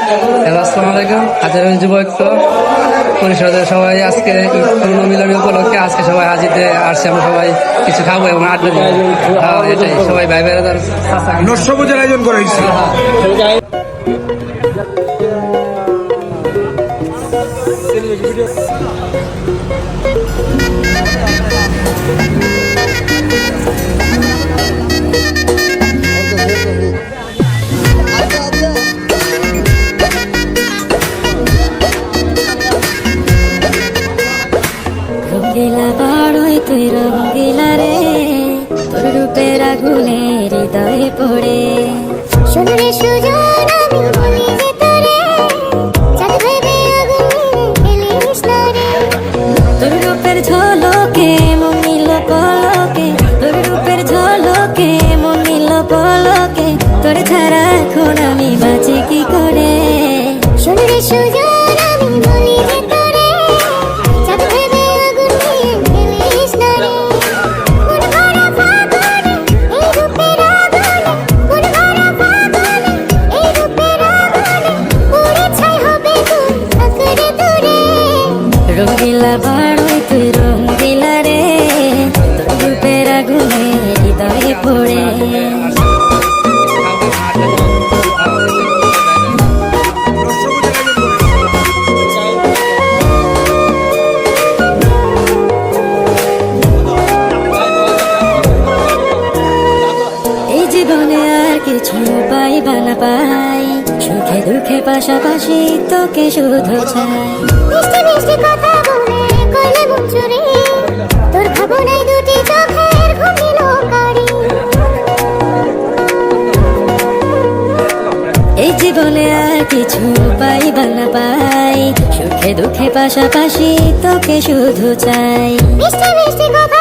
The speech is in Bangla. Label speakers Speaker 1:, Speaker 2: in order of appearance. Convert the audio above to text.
Speaker 1: হ্যালো, আসসালামু আলাইকুম। হাজার যুবৈক্য পরিষদের সবাই আজকে পূর্ণ মিলনী উপলক্ষে আজকে সবাই হাজিতে আসছে। আমরা সবাই কিছু খাবো এবং আড্ডা দিব। এটাই সবাই ভাই বেড়াদার
Speaker 2: নস্যভোজের আয়োজন করা হয়েছে।
Speaker 3: রঙ্গিলা বড়ই তুই রঙ্গিলা রে, তোর রূপের আগুনে হৃদয়ে পড়ে। সোনারে সুজন আমি বলি যে তোরে, চাঁদ ভেবে আগুন ফেলিস না রে। তোর রূপের ঝলকে মন নিল পলকে, তোর রূপের ঝলকে মন নিল পলকে। তোর ছাড়া এখন আমি বাঁচি কি করে। সোনারে সুজন আমি বলি যে তোরে, চাঁদ ভেবে আগুন ফেলিস না রে। মন ভরা ফাগুনে এই রূপের আগুনে, মন ভরা ফাগুনে এই রূপের আগুনে, পুড়ে ছাই হবে তুই আঁকড়ে দূরে। রঙ্গিলা বড়ই তুই রঙ্গিলা রে, তোর রূপের আগুনে হৃদয়ে পড়ে। এই জীবনে আর কিছু পাইবা না পাই, সুখে দুঃখে পাশাপাশি তোকে শুধু চাই। মিষ্টি মিষ্টি কথা বলে কইলে মন চুরি, তোর ভাবনায় দুটি চোখের ঘুমিল কারি। এই জীবনে আর কিছু পাইবা না পাই, সুখে দুঃখে পাশাপাশি তোকে শুধু চাই। মিষ্টি মিষ্টি কথা